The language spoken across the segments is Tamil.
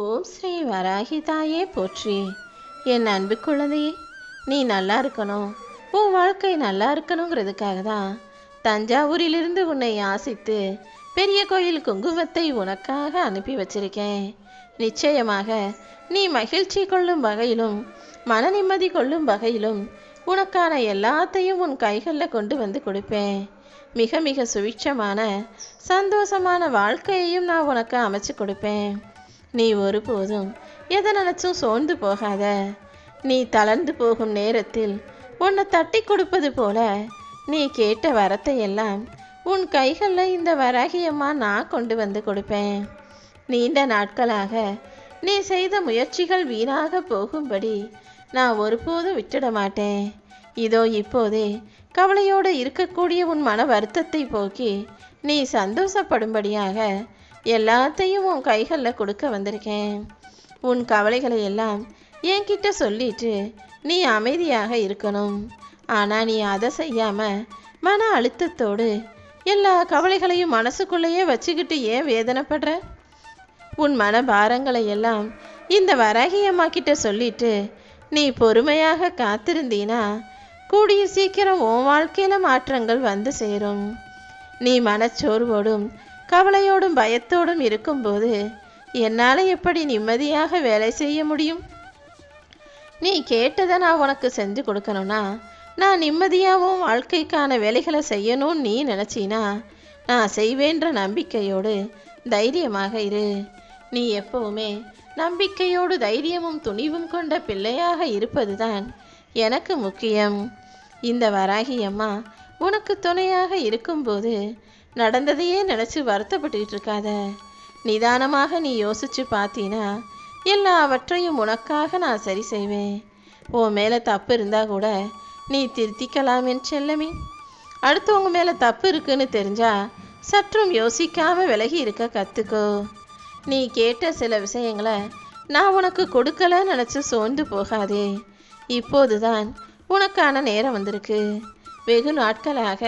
ஓம் ஸ்ரீ வராகி தாயே போற்றி. என் அன்பு குழந்தையே, நீ நல்லா இருக்கணும், உன் வாழ்க்கை நல்லா இருக்கணுங்கிறதுக்காக தான் தஞ்சாவூரிலிருந்து உன்னை ஆசித்து பெரிய கோயில் குங்குமத்தை உனக்காக அனுப்பி வச்சிருக்கேன். நிச்சயமாக நீ மகிழ்ச்சி கொள்ளும் வகையிலும் மன நிம்மதி கொள்ளும் வகையிலும் உனக்கான எல்லாத்தையும் உன் கைகளில் கொண்டு வந்து கொடுப்பேன். மிக மிக சுவிட்சமான சந்தோஷமான வாழ்க்கையையும் நான் உனக்கு அமைச்சு கொடுப்பேன். நீ ஒருபோதும் எதை நினச்சும் சோர்ந்து போகாத. நீ தளர்ந்து போகும் நேரத்தில் உன்னை தட்டி கொடுப்பது போல நீ கேட்ட வரத்தை எல்லாம் உன் கைகளில் இந்த வராகியம்மா நான் கொண்டு வந்து கொடுப்பேன். நீண்ட நாட்களாக நீ செய்த முயற்சிகள் வீணாக போகும்படி நான் ஒருபோதும் விட்டுட மாட்டேன். இதோ இப்போதே கவலையோடு இருக்கக்கூடிய உன் மன வருத்தத்தை போக்கி நீ சந்தோஷப்படும்படியாக எல்லாத்தையும் உன் கைகளில் கொடுக்க வந்திருக்கேன். உன் கவலைகளை எல்லாம் என்கிட்ட சொல்லிட்டு நீ அமைதியாக இருக்கணும். ஆனால் நீ அதை செய்யாமல் மன அழுத்தத்தோடு எல்லா கவலைகளையும் மனசுக்குள்ளேயே வச்சுக்கிட்டு ஏன் வேதனைப்படுற? உன் மன பாரங்களை எல்லாம் இந்த வராகி அம்மா கிட்ட சொல்லிட்டு நீ பொறுமையாக காத்திருந்தீனா கூடிய சீக்கிரம் உன் வாழ்க்கையில் மாற்றங்கள் வந்து சேரும். நீ மனச்சோர்வோடும் கவலையோடும் பயத்தோடும் இருக்கும்போது என்னால் எப்படி நிம்மதியாக வேலை செய்ய முடியும்? நீ கேட்டதை நான் உனக்கு செஞ்சு கொடுக்கணும்னா நான் நிம்மதியாகவும் வாழ்க்கைக்கான வேலைகளை செய்யணும்னு நீ நினச்சினா நான் செய்வேன்ற நம்பிக்கையோடு தைரியமாக இரு. நீ எப்பவுமே நம்பிக்கையோடு தைரியமும் துணிவும் கொண்ட பிள்ளையாக இருப்பது தான் எனக்கு முக்கியம். இந்த வராகி அம்மா உனக்கு துணையாக இருக்கும்போது நடந்ததையே நினச்சி வருத்தப்பட்டுக்கிட்டு இருக்காத. நிதானமாக நீ யோசிச்சு பார்த்தீனா எல்லாவற்றையும் உனக்காக நான் சரி செய்வேன். உன் மேலே தப்பு இருந்தால் கூட நீ திருத்திக்கலாம் என் செல்லமே. அடுத்தவங்க மேலே தப்பு இருக்குன்னு தெரிஞ்சா சற்றும் யோசிக்காமல் விலகி இருக்க கற்றுக்கோ. நீ கேட்ட சில விஷயங்களை நான் உனக்கு கொடுக்கலன்னு நினச்சி சோர்ந்து போகாதே. இப்போதுதான் உனக்கான நேரம் வந்திருக்கு. வெகு நாட்களாக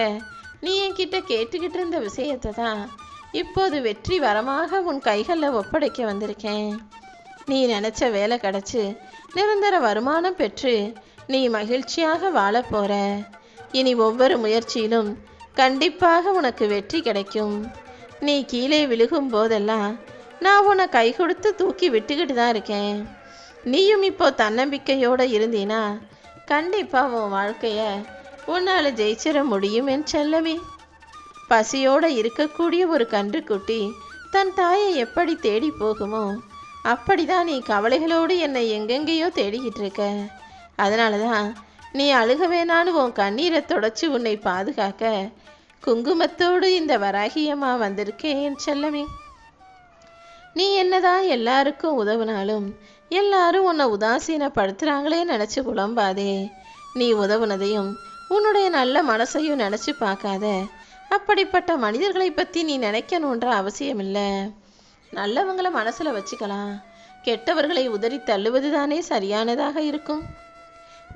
நீ என்கிட்ட கேட்டுக்கிட்டு இருந்த விஷயத்தை தான் இப்போது வெற்றி வரமாக உன் கைகளில் ஒப்படைக்க வந்திருக்கேன். நீ நினச்ச வேலை கிடச்சி நிரந்தர வருமானம் பெற்று நீ மகிழ்ச்சியாக வாழ போகிற. இனி ஒவ்வொரு முயற்சியிலும் கண்டிப்பாக உனக்கு வெற்றி கிடைக்கும். நீ கீழே விழுகும் போதெல்லாம் நான் உன்னை கை கொடுத்து தூக்கி விட்டுக்கிட்டு தான் இருக்கேன். நீயும் இப்போ தன்னம்பிக்கையோடு இருந்தீனா கண்டிப்பாக உன் வாழ்க்கையை உன்னால் ஜெயிச்சிட முடியும் என் செல்லமே. பசியோடு இருக்கக்கூடிய ஒரு கன்றுக்குட்டி தன் தாயை எப்படி தேடி போகுமோ அப்படிதான் நீ கவலைகளோடு என்னை எங்கெங்கேயோ தேடிக்கிட்டு இருக்க. அதனால தான் நீ அழுக வேணான்னு உன் கண்ணீரை தொடச்சி உன்னை பாதுகாக்க குங்குமத்தோடு இந்த வராகியம்மா வந்திருக்கேன் என் செல்லமே. நீ என்னதான் எல்லாருக்கும் உதவுனாலும் எல்லாரும் உன்னை உதாசீனப்படுத்துகிறாங்களே நினச்சி புலம்பாதே. நீ உதவுனதையும் உன்னுடைய நல்ல மனசையும் நினச்சி பார்க்காத. அப்படிப்பட்ட மனிதர்களை பற்றி நீ நினைக்கணுன்ற அவசியம் இல்லை. நல்லவங்களை மனசில் வச்சுக்கலாம். கெட்டவர்களை உதறி தள்ளுவது தானே சரியானதாக இருக்கும்.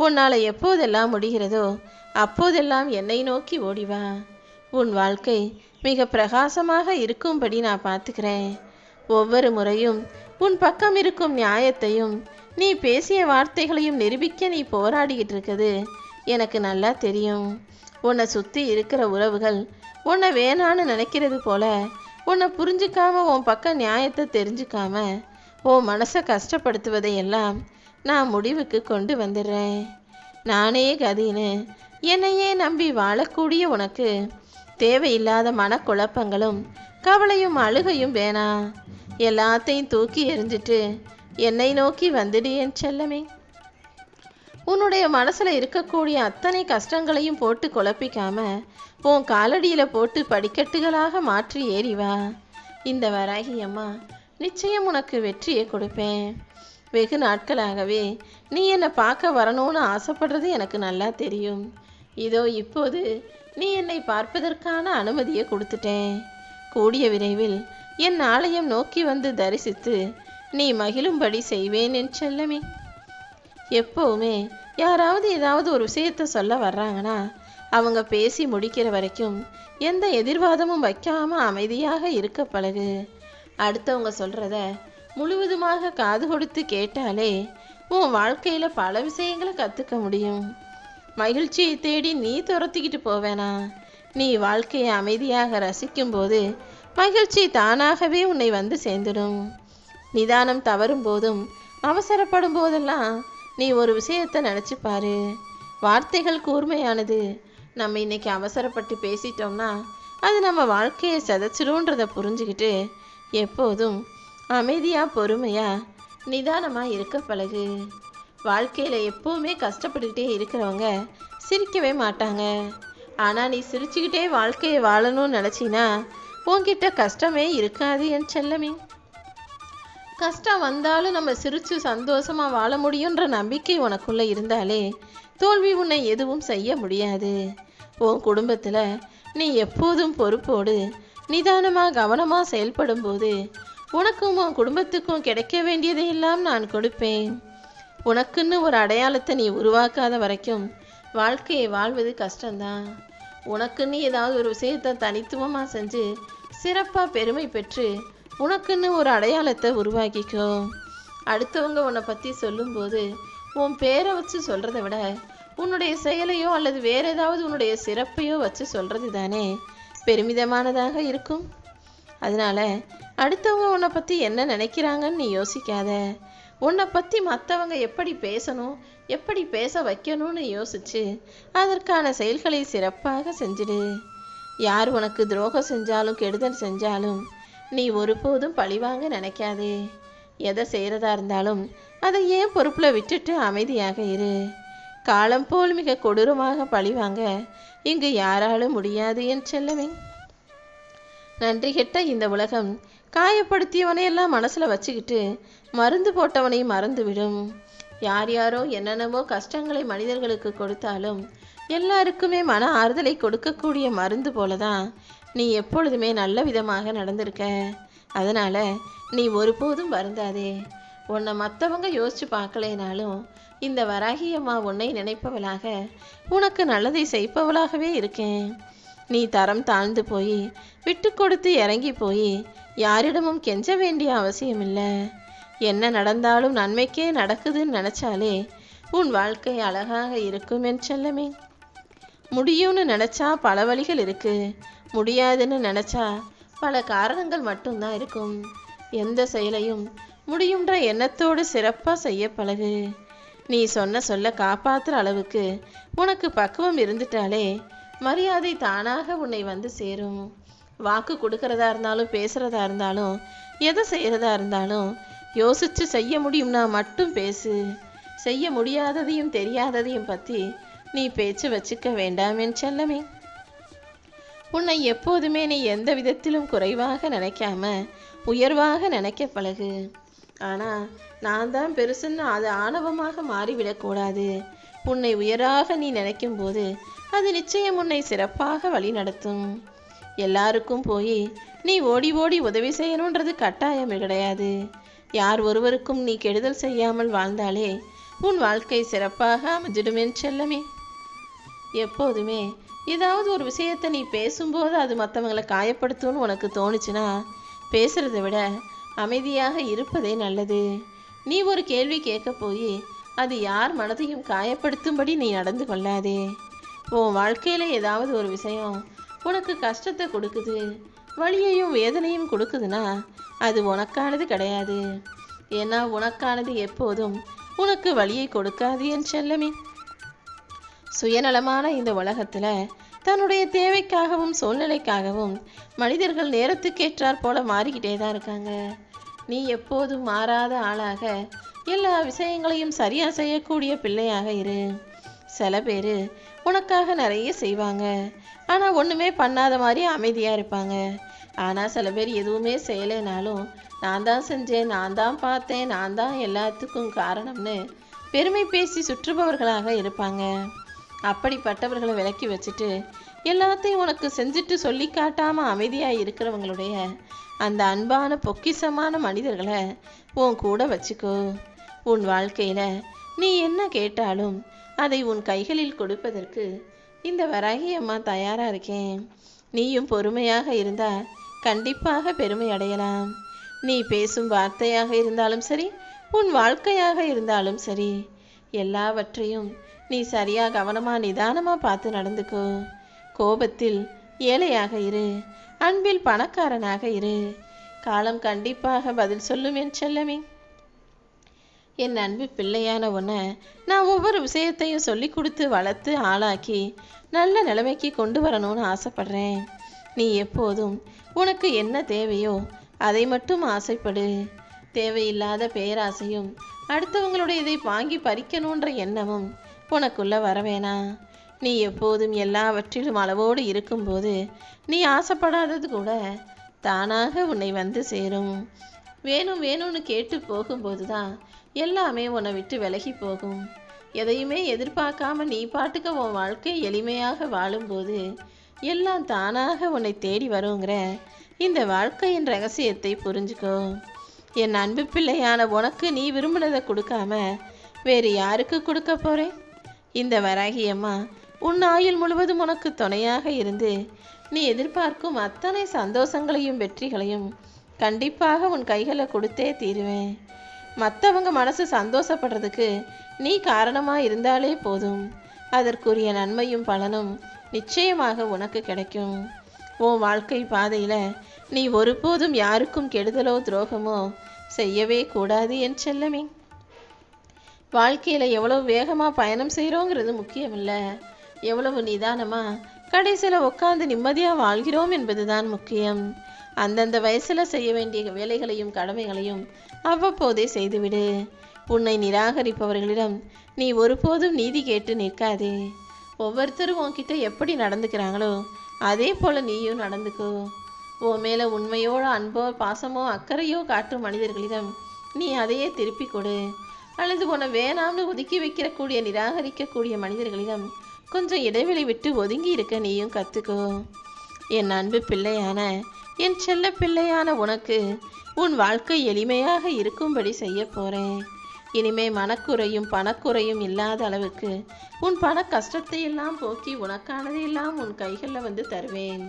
உன்னால் எப்போதெல்லாம் முடிகிறதோ அப்போதெல்லாம் என்னை நோக்கி ஓடிவா. உன் வாழ்க்கை மிக பிரகாசமாக இருக்கும்படி நான் பார்த்துக்கிறேன். ஒவ்வொரு முறையும் உன் பக்கம் இருக்கும் நியாயத்தையும் நீ பேசிய வார்த்தைகளையும் நிரூபிக்க நீ போராடிக்கிட்டு இருக்குது எனக்கு நல்லா தெரியும். உன்னை சுற்றி இருக்கிற உறவுகள் உன்னை வேணான்னு நினைக்கிறது போல உன்னை புரிஞ்சிக்காம உன் பக்கம் நியாயத்தை தெரிஞ்சுக்காம உன் மனசை கஷ்டப்படுத்துவதையெல்லாம் நான் முடிவுக்கு கொண்டு வந்துடுறேன். நானே கதின்னு என்னையே நம்பி வாழக்கூடிய உனக்கு தேவையில்லாத மனக்குழப்பங்களும் கவலையும் அழுகையும் வேணாம். எல்லாத்தையும் தூக்கி எறிஞ்சிட்டு என்னை நோக்கி வந்துடு என் செல்லமே. உன்னுடைய மனசில் இருக்கக்கூடிய அத்தனை கஷ்டங்களையும் போட்டு குழப்பிக்காம உன் காலடியில் போட்டு படிக்கட்டுகளாக மாற்றி ஏறிவா. இந்த வராகி அம்மா நிச்சயம் உனக்கு வெற்றியை கொடுப்பேன். வெகு நாட்களாகவே நீ என்னை பார்க்க வரணும்னு ஆசைப்படுறது எனக்கு நல்லா தெரியும். இதோ இப்போது நீ என்னை பார்ப்பதற்கான அனுமதியை கொடுத்துட்டேன். கூடிய விரைவில் என் ஆலயம் நோக்கி வந்து தரிசித்து நீ மகிழும்படி செய்வேன் என் செல்லமே. எப்போவுமே யாராவது ஏதாவது ஒரு விஷயத்தை சொல்ல வர்றாங்கன்னா அவங்க பேசி முடிக்கிற வரைக்கும் எந்த எதிர்வாதமும் வைக்காமல் அமைதியாக இருக்க பழகு. அடுத்தவங்க சொல்கிறத முழுவதுமாக காது கொடுத்து கேட்டாலே உன் வாழ்க்கையில பல விஷயங்களை கத்துக்க முடியும். மகிழ்ச்சியை தேடி நீ துரத்திக்கிட்டு போவேனா? நீ வாழ்க்கையை அமைதியாக ரசிக்கும் போது மகிழ்ச்சி தானாகவே உன்னை வந்து சேர்ந்துடும். நிதானம் தவறும் போதும் அவசரப்படும் போதெல்லாம் நீ ஒரு விஷயத்தை நினச்சி பாரு. வார்த்தைகள் கூர்மையானது. நம்ம இன்னைக்கு அவசரப்பட்டு பேசிட்டோம்னா அது நம்ம வாழ்க்கையை சிதைச்சிடும்ன்றதை புரிஞ்சுக்கிட்டு எப்போதும் அமைதியாக பொறுமையாக நிதானமாக இருக்க பழகு. வாழ்க்கையில் எப்போவுமே கஷ்டப்பட்டுக்கிட்டே இருக்கிறவங்க சிரிக்கவே மாட்டாங்க. ஆனால் நீ சிரிச்சுக்கிட்டே வாழ்க்கையை வாழணும்னு நினச்சின்னா உன்கிட்ட கஷ்டமே இருக்காது என் செல்லமே. கஷ்டம் வந்தாலும் நம்ம சிரித்து சந்தோஷமாக வாழ முடியுன்ற நம்பிக்கை உனக்குள்ளே இருந்தாலே தோல்வி உன்னை எதுவும் செய்ய முடியாது. உன் குடும்பத்தில் நீ எப்போதும் பொறுப்போடு நிதானமாக கவனமாக செயல்படும் போது உனக்கும் உன் குடும்பத்துக்கும் கிடைக்க வேண்டியதையெல்லாம் நான் கொடுப்பேன். உனக்குன்னு ஒரு அடையாளத்தை நீ உருவாக்காத வரைக்கும் வாழ்க்கையை வாழ்வது கஷ்டம்தான். உனக்குன்னு ஏதாவது ஒரு விஷயத்தை தனித்துவமாக செஞ்சு சிறப்பாக பெருமை பெற்று உனக்குன்னு ஒரு அடையாளத்தை உருவாக்கிக்கோ. அடுத்தவங்க உன்னை பற்றி சொல்லும்போது உன் பேரை வச்சு சொல்கிறத விட உன்னுடைய செயலையோ அல்லது வேற ஏதாவது உன்னுடைய சிறப்பையோ வச்சு சொல்கிறது தானே பெருமிதமானதாக இருக்கும். அதனால அடுத்தவங்க உன்னை பற்றி என்ன நினைக்கிறாங்கன்னு நீ யோசிக்காத. உன்னை பற்றி மற்றவங்க எப்படி பேசணும், எப்படி பேச வைக்கணும்னு யோசிச்சு அதற்கான செயல்களை சிறப்பாக செஞ்சிடு. யார் உனக்கு துரோகம் செஞ்சாலும் கெடுதல் செஞ்சாலும் நீ ஒருபோதும் பழிவாங்க நினைக்காதே. எதை செய்கிறதா இருந்தாலும் அதை ஏன் பொறுப்பில் விட்டுட்டு அமைதியாக இரு. காலம் போல் மிக கொடூரமாக பழிவாங்க இங்கு யாராலும் முடியாது என் செல்லமே. நன்றி கெட்ட இந்த உலகம் காயப்படுத்தியவனையெல்லாம் மனசில் வச்சுக்கிட்டு மருந்து போட்டவனை மறந்துவிடும். யார் யாரோ என்னென்னவோ கஷ்டங்களை மனிதர்களுக்கு கொடுத்தாலும் எல்லாருக்குமே மன ஆறுதலை கொடுக்கக்கூடிய மருந்து போலதான் நீ எப்பொழுதுமே நல்ல விதமாக நடந்திருக்க. அதனால் நீ ஒருபோதும் வருந்தாதே. உன்னை மற்றவங்க யோசிச்சு பார்க்கலைனாலும் இந்த வராகி அம்மா உன்னை நினைப்பவளாக உனக்கு நல்லதை செய்ப்பவளாகவே இருக்கேன். நீ தரம் தாழ்ந்து போய் விட்டு கொடுத்து இறங்கி போய் யாரிடமும் கெஞ்ச வேண்டிய அவசியம் இல்லை. என்ன நடந்தாலும் நன்மைக்கே நடக்குதுன்னு நினச்சாலே உன் வாழ்க்கை அழகாக இருக்கும் என் செல்லமே. முடியும்னு நினச்சா பல வழிகள் இருக்கு, முடியாதுன்னு நினச்சா பல காரணங்கள் மட்டும்தான் இருக்கும். எந்த செயலையும் முடியுன்ற எண்ணத்தோடு சிறப்பாக செய்ய பழகு. நீ சொல்ல காப்பாற்றுற அளவுக்கு உனக்கு பக்குவம் இருந்துட்டாலே மரியாதை தானாக உன்னை வந்து சேரும். வாக்கு கொடுக்கறதா இருந்தாலும் பேசுகிறதா இருந்தாலும் எதை செய்கிறதா இருந்தாலும் யோசித்து செய்ய முடியும்னா மட்டும் பேசு. செய்ய முடியாததையும் தெரியாததையும் பற்றி நீ பேச்சு வச்சுக்க வேண்டாம் என் செல்லமே. உன்னை எப்போதுமே நீ எந்த விதத்திலும் குறைவாக நினைக்காம உயர்வாக நினைக்க பழகு. ஆனால் நான் தான் பெருசுன்னு அது ஆணவமாக மாறிவிடக்கூடாது. உன்னை உயராக நீ நினைக்கும் போது அது நிச்சயம் உன்னை சிறப்பாக வழி நடத்தும். எல்லாருக்கும் போய் நீ ஓடி ஓடி உதவி செய்யணுன்றது கட்டாயம் கிடையாது. யார் ஒருவருக்கும் நீ கெடுதல் செய்யாமல் வாழ்ந்தாலே உன் வாழ்க்கை சிறப்பாக அமைஞ்சிடுமே செல்லமே. எப்போதுமே ஏதாவது ஒரு விஷயத்தை நீ பேசும்போது அது மற்றவங்களை காயப்படுத்தும்னு உனக்கு தோணுச்சுன்னா பேசுறதை விட அமைதியாக இருப்பதே நல்லது. நீ ஒரு கேள்வி கேட்க போய் அது யார் மனதையும் காயப்படுத்தும்படி நீ நடந்து கொள்ளாதே. உன் வாழ்க்கையில் ஏதாவது ஒரு விஷயம் உனக்கு கஷ்டத்தை கொடுக்குது, வலியையும் வேதனையும் கொடுக்குதுன்னா அது உனக்கானது கிடையாது. ஏன்னா உனக்கானது எப்போதும் உனக்கு வலியை கொடுக்காது என் செல்லமே. சுயநலமான இந்த உலகத்தில் தன்னுடைய தேவைக்காகவும் சூழ்நிலைக்காகவும் மனிதர்கள் நேரத்துக்கேற்றாற் போல மாறிக்கிட்டே தான் இருக்காங்க. நீ எப்போதும் மாறாத ஆளாக எல்லா விஷயங்களையும் சரியாக செய்யக்கூடிய பிள்ளையாக இரு. சில பேர் உனக்காக நிறைய செய்வாங்க, ஆனால் ஒன்றுமே பண்ணாத மாதிரி அமைதியாக இருப்பாங்க. ஆனால் சில பேர் எதுவுமே செய்யலைனாலும் நான் தான் செஞ்சேன், நான் தான் பார்த்தேன், நான் தான் எல்லாத்துக்கும் காரணம்னு பெருமை பேசி சுற்றுபவர்களாக இருப்பாங்க. அப்படிப்பட்டவர்களை விலக்கி வச்சுட்டு எல்லாத்தையும் உனக்கு செஞ்சுட்டு சொல்லி காட்டாமல் அமைதியாக இருக்கிறவங்களுடைய அந்த அன்பான பொக்கிஷமான மனிதர்களை உன் கூட வச்சுக்கோ. உன் வாழ்க்கையில் நீ என்ன கேட்டாலும் அதை உன் கைகளில் கொடுப்பதற்கு இந்த வராகி அம்மா தயாராக இருக்கேன். நீயும் பொறுமையாக இருந்தால் கண்டிப்பாக பெருமை அடையலாம். நீ பேசும் வார்த்தையாக இருந்தாலும் சரி, உன் வாழ்க்கையாக இருந்தாலும் சரி, எல்லாவற்றையும் நீ சரியா கவனமா நிதானமா பார்த்து நடந்துக்கோ. கோபத்தில் ஏழையாக இரு, அன்பில் பணக்காரனாக இரு. காலம் கண்டிப்பாக பதில் சொல்லும் என் செல்லமே. என் அன்பு பிள்ளையான உன்னை நான் ஒவ்வொரு விஷயத்தையும் சொல்லி கொடுத்து வளர்த்து ஆளாக்கி நல்ல நிலைமைக்கு கொண்டு வரணும்னு ஆசைப்படுறேன். நீ எப்போதும் உனக்கு என்ன தேவையோ அதை மட்டும் ஆசைப்படு. தேவையில்லாத பேராசையும் அடுத்தவங்களுடைய இதை வாங்கி பறிக்கணுன்ற எண்ணமும் உனக்குள்ள வரவேணா. நீ எப்போதும் எல்லாவற்றிலும் அளவோடு இருக்கும்போது நீ ஆசைப்படாதது கூட தானாக உன்னை வந்து சேரும். வேணும் வேணும்னு கேட்டு போகும்போது தான் எல்லாமே உன்னை விட்டு விலகி போகும். எதையுமே எதிர்பார்க்காம நீ பாட்டுக்க உன் வாழ்க்கை எளிமையாக வாழும்போது எல்லாம் தானாக உன்னை தேடி வருங்கிற இந்த வாழ்க்கையின் ரகசியத்தை புரிஞ்சுக்கோ. என் அன்பு பிள்ளையான உனக்கு நீ விரும்பினதை கொடுக்காம வேறு யாருக்கு கொடுக்க போறேன்? இந்த வராகியம்மா உன் ஆயுள் முழுவதும் உனக்கு துணையாக இருந்து நீ எதிர்பார்க்கும் அத்தனை சந்தோஷங்களையும் வெற்றிகளையும் கண்டிப்பாக உன் கைகளை கொடுத்தே தீருவேன். மற்றவங்க மனசு சந்தோஷப்படுறதுக்கு நீ காரணமாக இருந்தாலே போதும். அதற்குரிய நன்மையும் பலனும் நிச்சயமாக உனக்கு கிடைக்கும். உன் வாழ்க்கை பாதையில் நீ ஒருபோதும் யாருக்கும் கெடுதலோ துரோகமோ செய்யவே கூடாது என் செல்லமே. வாழ்க்கையில் எவ்வளவு வேகமாக பயணம் செய்கிறோங்கிறது முக்கியமில்லை, எவ்வளவு நிதானமாக கடைசியில் உட்காந்து நிம்மதியாக வாழ்கிறோம் என்பதுதான் முக்கியம். அந்தந்த வயசில் செய்ய வேண்டிய வேலைகளையும் கடமைகளையும் அவ்வப்போதே செய்துவிடு. உன்னை நிராகரிப்பவர்களிடம் நீ ஒருபோதும் நீதி கேட்டு நிற்காதே. ஒவ்வொருத்தரும் உன்கிட்ட எப்படி நடந்துக்கிறாங்களோ அதே போல் நீயும் நடந்துக்கோ. உன் மேலே உண்மையோட அன்போ பாசமோ அக்கறையோ காட்டும் மனிதர்களிடம் நீ அதையே திருப்பி கொடு. அல்லது உன்னை வேணாம்னு ஒதுக்கி வைக்கிறக்கூடிய நிராகரிக்கக்கூடிய மனிதர்களிடம் கொஞ்சம் இடைவெளி விட்டு ஒதுங்கி இருக்க நீயும் கற்றுக்கோ. என் அன்பு பிள்ளையான என் செல்ல பிள்ளையான உனக்கு உன் வாழ்க்கை எளிமையாக இருக்கும்படி செய்ய போகிறேன். இனிமே மனக்குறையும் பணக்குறையும் இல்லாத அளவுக்கு உன் பண கஷ்டத்தை எல்லாம் போக்கி உனக்கானதையெல்லாம் உன் கைகளில் வந்து தருவேன்.